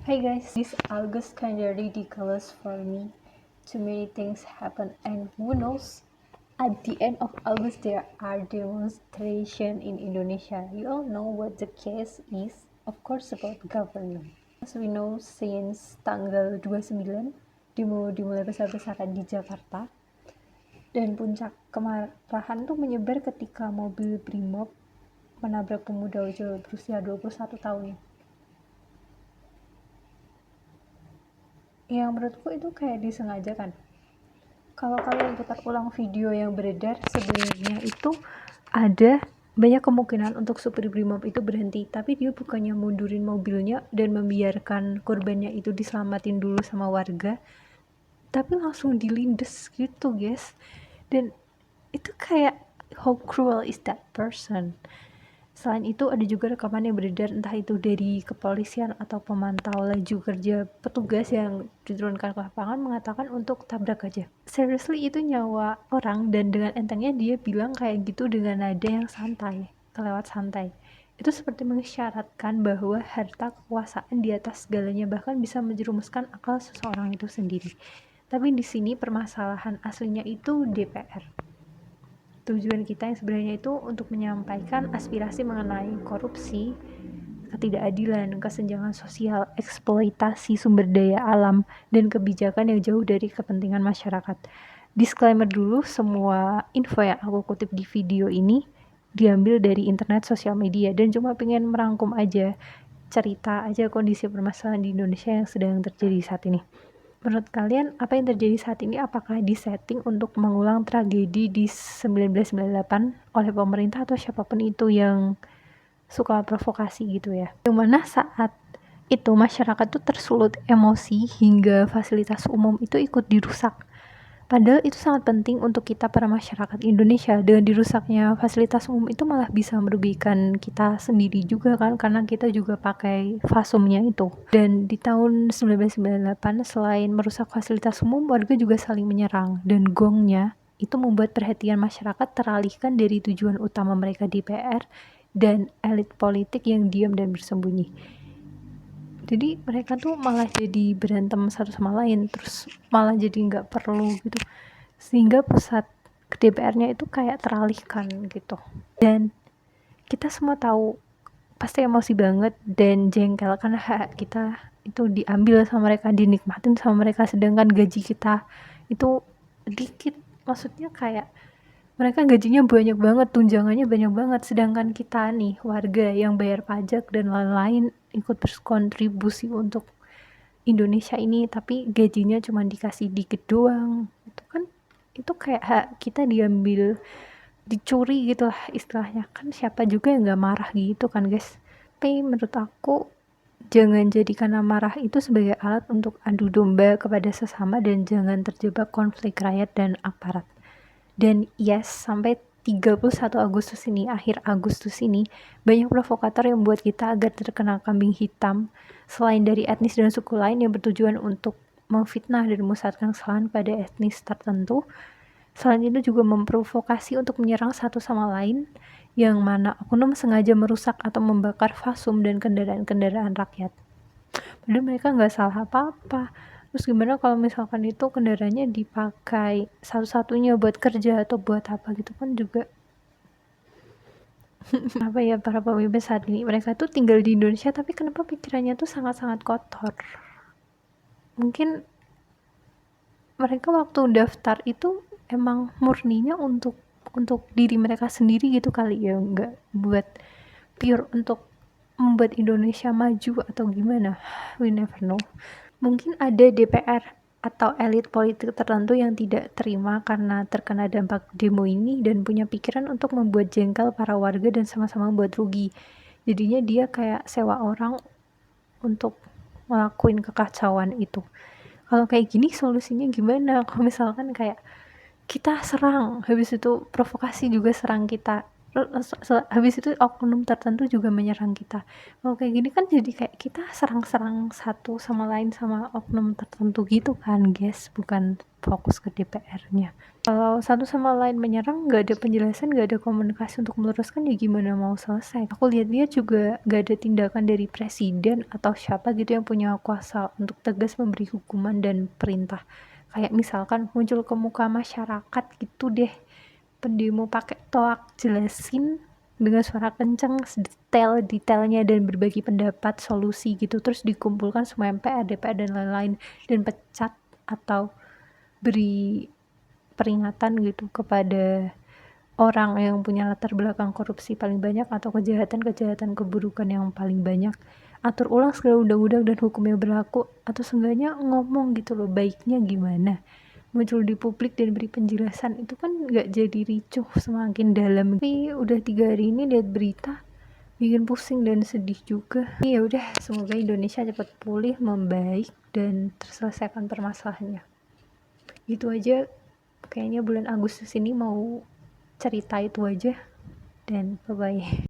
Hey guys, this August kinda ridiculous for me. Too many things happen, and who knows? At the end of August, there are demonstration in Indonesia. You all know what the case is, of course, about government. As we know, since tanggal 29, demo dimulai besar-besaran di Jakarta, dan puncak kemarahan tuh menyebar ketika mobil Brimob menabrak pemuda berusia 21 tahun. Yang menurutku itu kayak disengajakan. Kalau kalian putar ulang video yang beredar sebelumnya, itu ada banyak kemungkinan untuk supir Brimob itu berhenti, tapi dia bukannya mundurin mobilnya dan membiarkan korbannya itu diselamatin dulu sama warga, tapi langsung dilindes gitu guys. Dan itu kayak, how cruel is that person? Selain itu ada juga rekaman yang beredar, entah itu dari kepolisian atau pemantau laju kerja petugas yang diturunkan ke lapangan, mengatakan untuk tabrak aja. Seriously, itu nyawa orang, dan dengan entengnya dia bilang kayak gitu dengan nada yang santai, kelewat santai. Itu seperti mengisyaratkan bahwa harta kekuasaan di atas segalanya, bahkan bisa menjerumuskan akal seseorang itu sendiri. Tapi di sini permasalahan aslinya itu DPR. Tujuan kita yang sebenarnya itu untuk menyampaikan aspirasi mengenai korupsi, ketidakadilan, kesenjangan sosial, eksploitasi sumber daya alam, dan kebijakan yang jauh dari kepentingan masyarakat. Disclaimer dulu, semua info yang aku kutip di video ini diambil dari internet, sosial media, dan cuma pengen merangkum aja, cerita aja kondisi permasalahan di Indonesia yang sedang terjadi saat ini. Menurut kalian, apa yang terjadi saat ini? Apakah disetting untuk mengulang tragedi di 1998 oleh pemerintah atau siapapun itu yang suka provokasi gitu ya? Yang mana saat itu masyarakat tuh tersulut emosi hingga fasilitas umum itu ikut dirusak. Padahal itu sangat penting untuk kita para masyarakat Indonesia. Dengan dirusaknya fasilitas umum itu malah bisa merugikan kita sendiri juga kan, karena kita juga pakai fasumnya itu. Dan di tahun 1998, selain merusak fasilitas umum, warga juga saling menyerang. Dan gongnya itu membuat perhatian masyarakat teralihkan dari tujuan utama mereka DPR dan elit politik yang diam dan bersembunyi. Jadi mereka tuh malah jadi berantem satu sama lain, terus malah jadi nggak perlu gitu, sehingga pusat DPR-nya itu kayak teralihkan gitu. Dan kita semua tahu pasti emosi banget dan jengkel karena hak kita itu diambil sama mereka, dinikmatin sama mereka, sedangkan gaji kita itu dikit. Maksudnya kayak mereka gajinya banyak banget, tunjangannya banyak banget, sedangkan kita nih warga yang bayar pajak dan lain-lain ikut berkontribusi untuk Indonesia ini, tapi gajinya cuma dikasih dikit doang. Itu kan, itu kayak hak kita diambil, dicuri gitu lah istilahnya. Kan siapa juga yang gak marah gitu kan guys. Tapi menurut aku, jangan jadikan amarah itu sebagai alat untuk adu domba kepada sesama, dan jangan terjebak konflik rakyat dan aparat. Dan yes, sampai 31 Agustus ini, akhir Agustus ini, banyak provokator yang membuat kita agar terkena kambing hitam, selain dari etnis dan suku lain yang bertujuan untuk memfitnah dan memusatkan kesalahan pada etnis tertentu. Selain itu juga memprovokasi untuk menyerang satu sama lain, yang mana oknum sengaja merusak atau membakar fasum dan kendaraan-kendaraan rakyat. Padahal mereka nggak salah apa-apa. Terus gimana kalau misalkan itu kendaraannya dipakai satu-satunya buat kerja atau buat apa gitu, kan juga apa ya, para pemimpin saat ini, mereka tuh tinggal di Indonesia tapi kenapa pikirannya tuh sangat-sangat kotor. Mungkin mereka waktu daftar itu emang murninya untuk diri mereka sendiri gitu kali ya, nggak buat pure untuk membuat Indonesia maju atau gimana. We never know. Mungkin ada DPR atau elit politik tertentu yang tidak terima karena terkena dampak demo ini dan punya pikiran untuk membuat jengkel para warga dan sama-sama buat rugi. Jadinya dia kayak sewa orang untuk ngelakuin kekacauan itu. Kalau kayak gini solusinya gimana? Kalau misalkan kayak kita serang, habis itu provokasi juga serang kita, Habis itu oknum tertentu juga menyerang kita. Kalau kayak gini kan jadi kayak kita serang-serang satu sama lain sama oknum tertentu gitu kan guys, bukan fokus ke DPR-nya. Kalau satu sama lain menyerang, nggak ada penjelasan, nggak ada komunikasi untuk meluruskan, ya gimana mau selesai. Aku lihat-lihat juga nggak ada tindakan dari presiden atau siapa gitu yang punya kuasa untuk tegas memberi hukuman dan perintah. Kayak misalkan muncul ke muka masyarakat gitu deh, pendemo pakai toak, jelasin dengan suara kenceng detail-detailnya dan berbagi pendapat solusi gitu, terus dikumpulkan semua MPR, DPR dan lain-lain, dan pecat atau beri peringatan gitu kepada orang yang punya latar belakang korupsi paling banyak atau kejahatan-kejahatan keburukan yang paling banyak. Atur ulang segala undang-undang dan hukum yang berlaku, atau seenggaknya ngomong gitu loh baiknya gimana, muncul di publik dan beri penjelasan. Itu kan nggak jadi ricuh semakin dalam. Tapi udah 3 hari ini lihat berita bikin pusing dan sedih juga. Ya udah, semoga Indonesia cepat pulih, membaik dan terselesaikan permasalahannya. Gitu aja, kayaknya bulan Agustus ini mau cerita itu aja, dan bye bye.